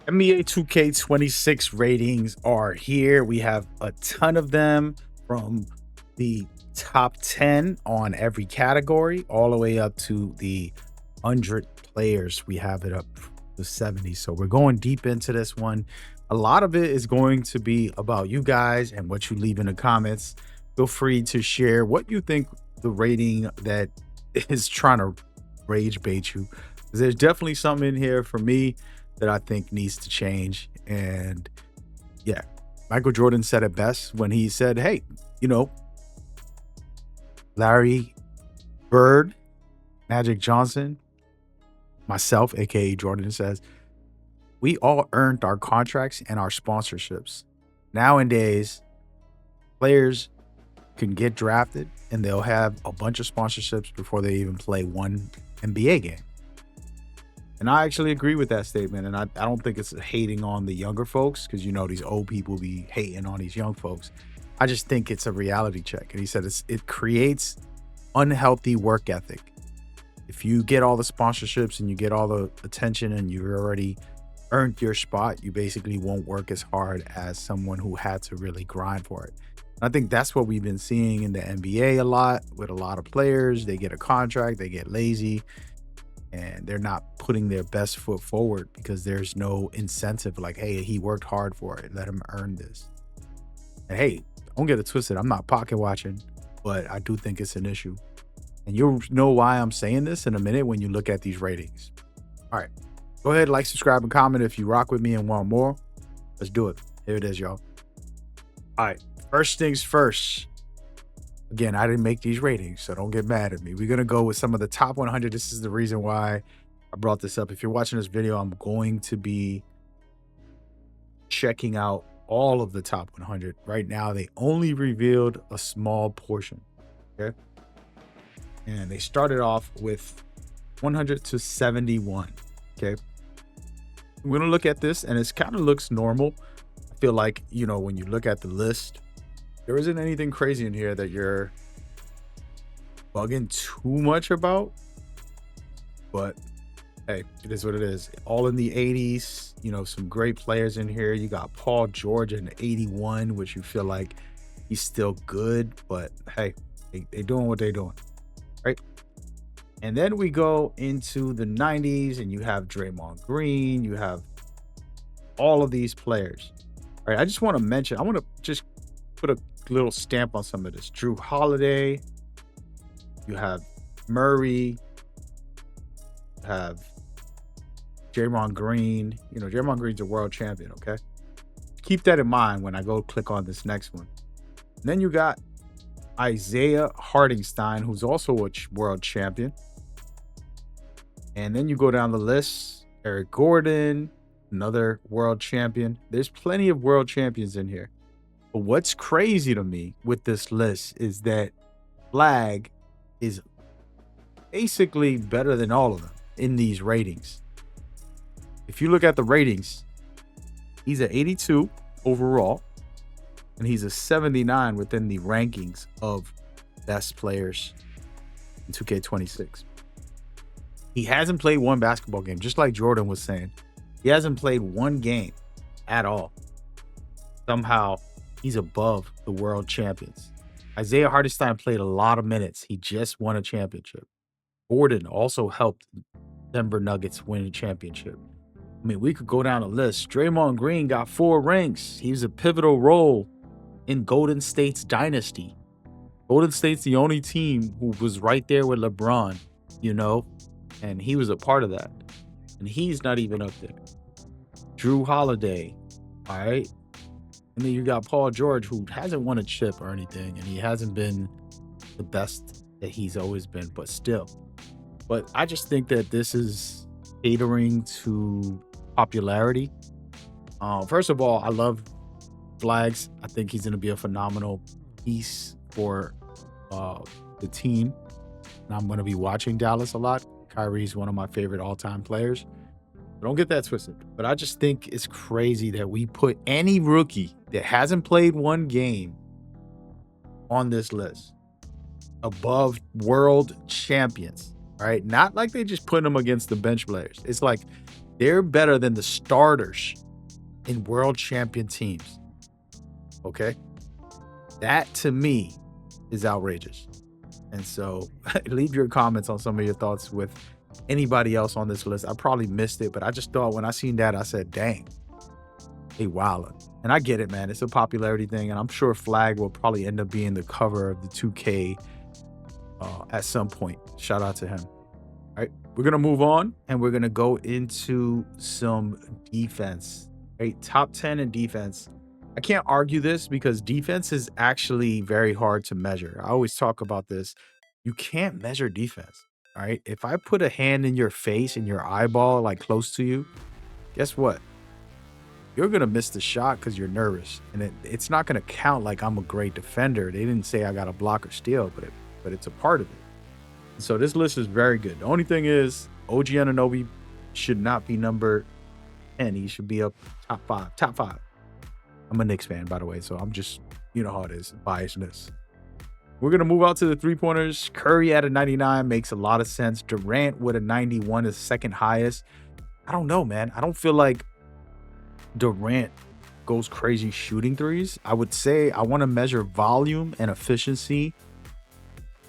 NBA 2K26 ratings are here. We have a ton of them from the top 10 on every category, all the way up to the 100 players. We have it up to 70. So we're going deep into this one. A lot of it is going to be about you guys and what you leave in the comments. Feel free to share what you think the rating that is trying to rage bait you. There's definitely something in here for me that I think needs to change. And yeah, Michael Jordan said it best when he said, hey, Larry Bird, Magic Johnson, myself, aka Jordan, says, we all earned our contracts and our sponsorships. Nowadays, players can get drafted and they'll have a bunch of sponsorships before they even play one NBA game. And I actually agree with that statement. And I don't think it's hating on the younger folks because, these old people be hating on these young folks. I just think it's a reality check. And he said it creates unhealthy work ethic. If you get all the sponsorships and you get all the attention and you've already earned your spot, you basically won't work as hard as someone who had to really grind for it. And I think that's what we've been seeing in the NBA a lot with a lot of players. They get a contract, they get lazy, and they're not putting their best foot forward because there's no incentive like, hey, he worked hard for it. Let him earn this. And hey, don't get it twisted. I'm not pocket watching, but I do think it's an issue. And you'll know why I'm saying this in a minute when you look at these ratings. All right. Go ahead, like, subscribe, and comment if you rock with me and want more. Let's do it. Here it is, y'all. All right. First things first. Again, I didn't make these ratings, so don't get mad at me. We're going to go with some of the top 100. This is the reason why I brought this up. If you're watching this video, I'm going to be checking out all of the top 100. Right now, they only revealed a small portion, okay? And they started off with 100 to 71, okay? We're going to look at this, and it kind of looks normal. I feel like, when you look at the list, there isn't anything crazy in here that you're bugging too much about, but hey, it is what it is. All in the 80s, some great players in here. You got Paul George in 81, which you feel like he's still good, but hey, they doing what they're doing, right? And then we go into the 90s, and you have Draymond Green. You have all of these players. All right, I just want to mention, I want to just put a little stamp on some of this. Drew Holiday, you have Murray, you have Draymond Green. Draymond Green's a world champion, okay? Keep that in mind when I go click on this next one. And then you got Isaiah Hartenstein, who's also a world champion. And then you go down the list, Eric Gordon, another world champion. There's plenty of world champions in here. But what's crazy to me with this list is that Flag is basically better than all of them in these ratings. If you look at the ratings, he's an 82 overall, and he's a 79 within the rankings of best players in 2K26. He hasn't played one basketball game, just like Jordan was saying. He hasn't played one game at all. Somehow, he's above the world champions. Isaiah Hartenstein played a lot of minutes. He just won a championship. Gordon also helped Denver Nuggets win a championship. I mean, we could go down a list. Draymond Green got 4 rings. He was a pivotal role in Golden State's dynasty. Golden State's the only team who was right there with LeBron, and he was a part of that. And he's not even up there. Drew Holiday, all right? And then you got Paul George, who hasn't won a chip or anything, and he hasn't been the best that he's always been, but still. But I just think that this is catering to popularity. First of all, I love Flags. I think he's going to be a phenomenal piece for the team. And I'm going to be watching Dallas a lot. Kyrie's one of my favorite all-time players. Don't get that twisted. But I just think it's crazy that we put any rookie that hasn't played one game on this list above world champions, right? Not like they just put them against the bench players. It's like They're better than the starters in world champion teams. Okay? That to me is outrageous. And so leave your comments on some of your thoughts with anybody else on this list. I probably missed it, but I just thought when I seen that, I said, dang, they wildin'. And I get it, man. It's a popularity thing. And I'm sure Flag will probably end up being the cover of the 2K at some point. Shout out to him. All right, we're going to move on and we're going to go into some defense. Right, top 10 in defense. I can't argue this because defense is actually very hard to measure. I always talk about this. You can't measure defense. All right, if I put a hand in your face and your eyeball like close to you, guess what? You're going to miss the shot because you're nervous. And it's not going to count like I'm a great defender. They didn't say I got to block or steal, but it's a part of it. So this list is very good. The only thing is OG Anunoby should not be number 10. He should be up top 5. Top 5. I'm a Knicks fan, by the way, so I'm just, you know how it is, biasness. We're going to move out to the three-pointers. Curry at a 99 makes a lot of sense. Durant with a 91 is second highest. I don't know, man. I don't feel like Durant goes crazy shooting threes. I would say I want to measure volume and efficiency.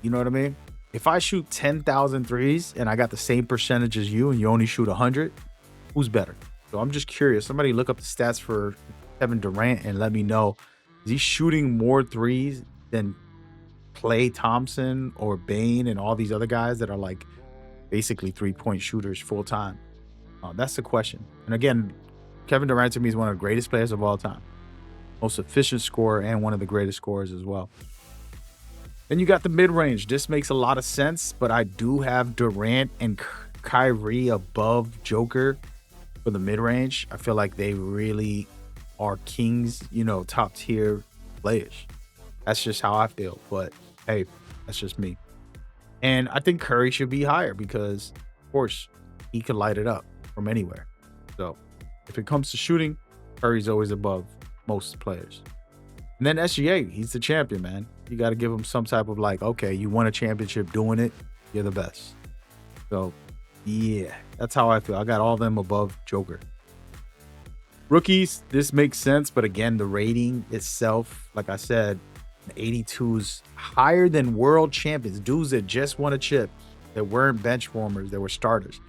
You know what I mean? If I shoot 10,000 threes and I got the same percentage as you and you only shoot 100, who's better? So I'm just curious. Somebody look up the stats for Kevin Durant and let me know. Is he shooting more threes than Klay Thompson or Bane and all these other guys that are like basically three-point shooters full time? That's the question. And again, Kevin Durant to me is one of the greatest players of all time. Most efficient scorer and one of the greatest scorers as well. Then you got the mid-range. This makes a lot of sense, but I do have Durant and Kyrie above Joker for the mid-range. I feel like they really are kings, you know, top-tier players. That's just how I feel, but hey, that's just me. And I think Curry should be higher because, of course, he could light it up from anywhere. So if it comes to shooting, Curry's always above most players. And then SGA, he's the champion, man. You got to give him some type of like, okay, you won a championship doing it. You're the best. So, yeah, that's how I feel. I got all of them above Joker. Rookies, this makes sense. But again, the rating itself, like I said, 82's higher than world champions. Dudes that just won a chip, that weren't bench warmers, that were starters.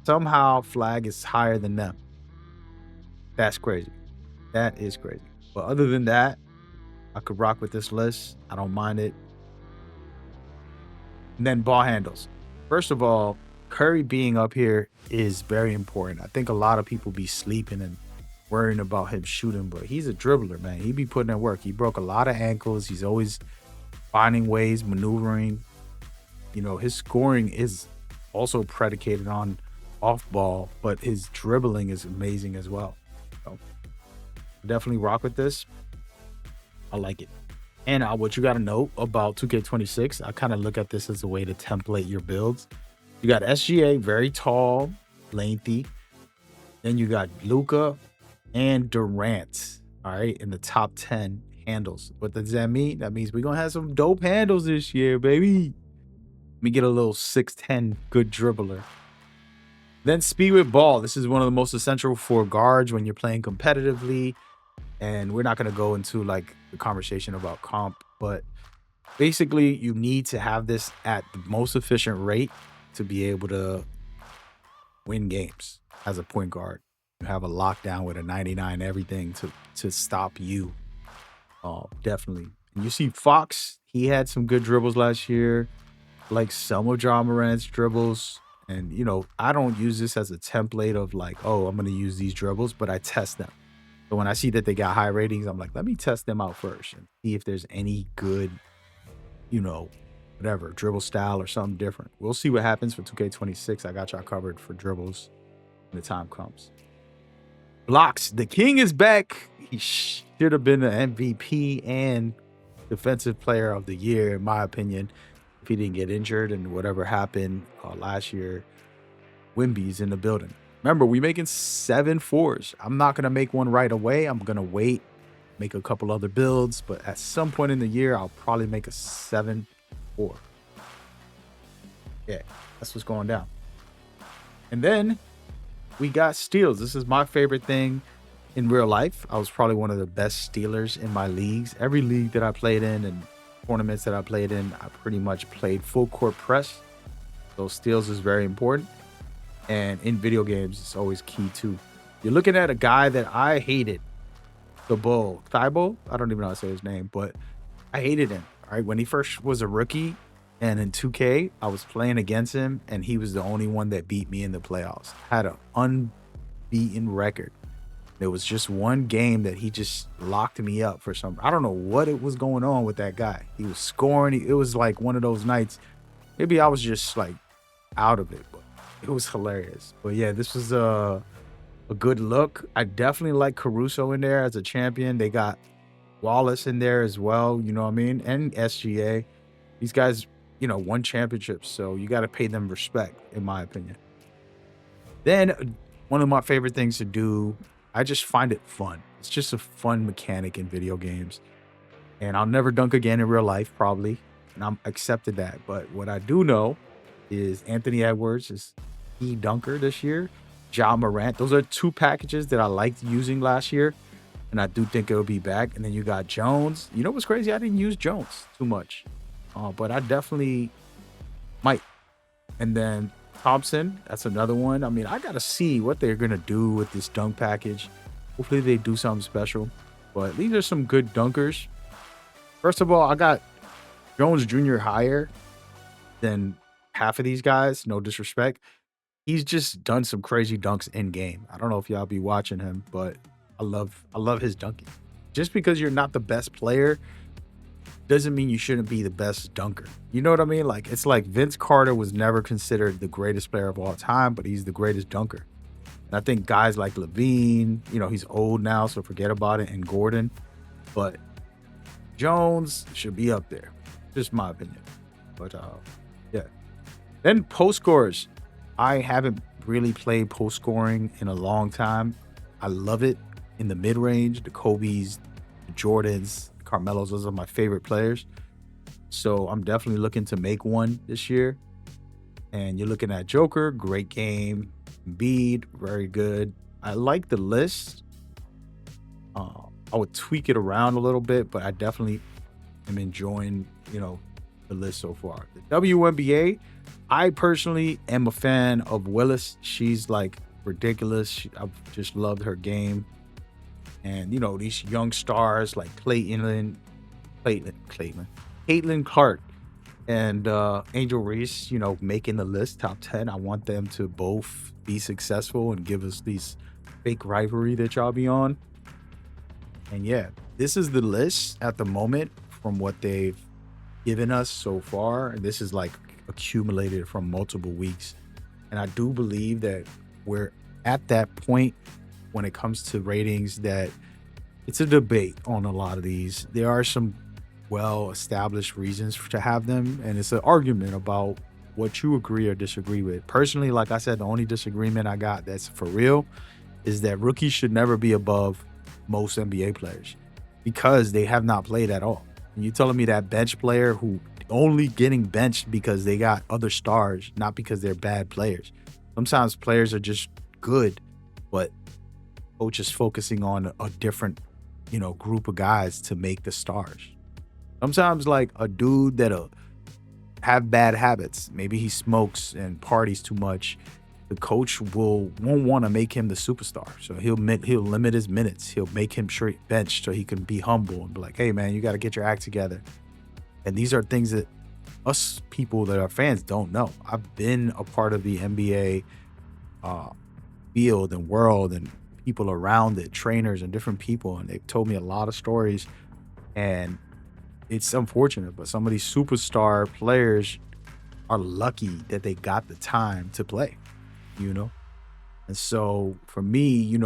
Somehow, Flag is higher than them. That's crazy. That is crazy. But other than that, I could rock with this list. I don't mind it. And then ball handles. First of all, Curry being up here is very important. I think a lot of people be sleeping and worrying about him shooting, but he's a dribbler, man. He be putting in work. He broke a lot of ankles. He's always finding ways, maneuvering. You know, his scoring is also predicated on off ball, but his dribbling is amazing as well. So definitely rock with this. I like it. And what you got to know about 2K26, I kind of look at this as a way to template your builds. You got SGA, very tall, lengthy. Then you got Luka and Durant, all right, in the top 10 handles. What does that mean? That means we're going to have some dope handles this year, baby. Let me get a little 6'10 good dribbler. Then speed with ball. This is one of the most essential for guards when you're playing competitively. And we're not going to go into like the conversation about comp, but basically you need to have this at the most efficient rate to be able to win games as a point guard. You have a lockdown with a 99 everything to stop you. Definitely. And you see Fox, he had some good dribbles last year, like some of Ja Morant's dribbles. And, you know, I don't use this as a template of like, oh, I'm going to use these dribbles, but I test them. So when I see that they got high ratings, I'm like, let me test them out first and see if there's any good, you know, whatever, dribble style or something different. We'll see what happens for 2K26. I got y'all covered for dribbles when the time comes. Blocks. The king is back. He should have been the MVP and defensive player of the year, in my opinion, if he didn't get injured and whatever happened last year. Wimby's in the building. Remember, we making 7 4s. I'm not going to make one right away. I'm going to wait, make a couple other builds. But at some point in the year, I'll probably make a 7-4. Yeah, that's what's going down. And then we got steals. This is my favorite thing in real life. I was probably one of the best stealers in my leagues. Every league that I played in and tournaments that I played in, I pretty much played full court press. So steals is very important. And in video games, it's always key too. You're looking at a guy that I hated, the Bull, Thibault. I don't even know how to say his name, but I hated him. All right. When he first was a rookie and in 2K, I was playing against him and he was the only one that beat me in the playoffs. Had an unbeaten record. There was just one game that he just locked me up for some. I don't know what it was going on with that guy. He was scoring. It was like one of those nights. Maybe I was just like out of it, but it was hilarious. But yeah, this was a good look. I definitely like Caruso in there as a champion. They got Wallace in there as well. You know what I mean? And SGA. These guys, won championships, so you got to pay them respect, in my opinion. Then one of my favorite things to do, I just find it fun. It's just a fun mechanic in video games. And I'll never dunk again in real life, probably. And I'm accepted that. But what I do know is Anthony Edwards is key dunker this year. Ja Morant. Those are two packages that I liked using last year. And I do think it'll be back. And then you got Jones. You know what's crazy? I didn't use Jones too much. But I definitely might. And then Thompson, that's another one. I mean, I got to see what they're going to do with this dunk package. Hopefully they do something special. But these are some good dunkers. First of all, I got Jones Jr. higher than half of these guys. No disrespect. He's just done some crazy dunks in game. I don't know if y'all be watching him, but I love his dunking. Just because you're not the best player doesn't mean you shouldn't be the best dunker. You know what I mean? Like, it's like Vince Carter was never considered the greatest player of all time, but he's the greatest dunker. And I think guys like Levine, he's old now, so forget about it, and Gordon. But Jones should be up there. Just my opinion. But yeah. Then post scorers. I haven't really played post scoring in a long time. I love it in the mid range. The Kobe's, the Jordans, Carmelos, those are my favorite players. So I'm definitely looking to make one this year. And you're looking at Joker, great game. Embiid, very good. I like the list. I would tweak it around a little bit, but I definitely am enjoying, the list so far. The WNBA, I personally am a fan of Willis. She's like ridiculous. I've just loved her game. And, these young stars like Caitlin Clark and Angel Reese, making the list top 10. I want them to both be successful and give us these fake rivalry that y'all be on. And yeah, this is the list at the moment from what they've given us so far. And this is like accumulated from multiple weeks. And I do believe that we're at that point when it comes to ratings that it's a debate on a lot of these. There are some well-established reasons to have them, and it's an argument about what you agree or disagree with. Personally, like I said, the only disagreement I got that's for real is that rookies should never be above most NBA players because they have not played at all. And you telling me that bench player who only getting benched because they got other stars, not because they're bad players. Sometimes players are just good, but coach is focusing on a different, group of guys to make the stars. Sometimes like a dude that'll have bad habits, maybe he smokes and parties too much, the coach won't want to make him the superstar. So he'll limit his minutes. He'll make him straight bench so he can be humble and be like, hey man, you got to get your act together. And these are things that us people that are fans don't know. I've been a part of the NBA field and world and people around it, trainers and different people, and they've told me a lot of stories. And it's unfortunate, but some of these superstar players are lucky that they got the time to play, And so for me,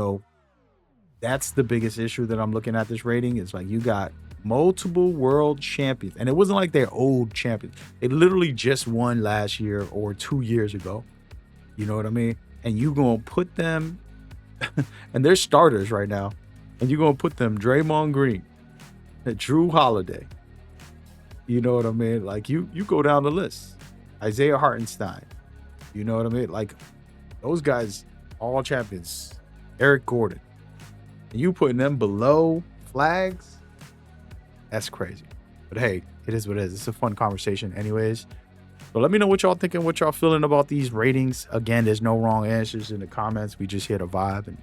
that's the biggest issue that I'm looking at this rating. It's like you got multiple world champions, and it wasn't like they're old champions. They literally just won last year or 2 years ago. You know what I mean? And you gonna put them, and they're starters right now, and you're gonna put them Draymond Green, Drew Holiday. You know what I mean? Like you go down the list. Isaiah Hartenstein. You know what I mean? Like those guys all champions, Eric Gordon. And you putting them below flags? That's crazy. But hey, it is what it is. It's a fun conversation anyways. But let me know what y'all thinking, what y'all feeling about these ratings. Again, there's no wrong answers in the comments. We just here to vibe and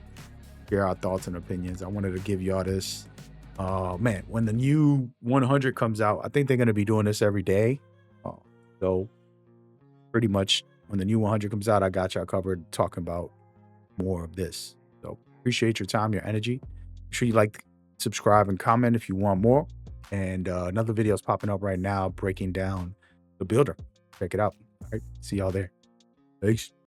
hear our thoughts and opinions. I wanted to give y'all this. Man, when the new 100 comes out, I think they're going to be doing this every day. So pretty much when the new 100 comes out, I got y'all covered talking about more of this. So appreciate your time, your energy. Make sure you like, subscribe, and comment if you want more. And another video is popping up right now breaking down the builder. Check it out. All right. See y'all there. Peace.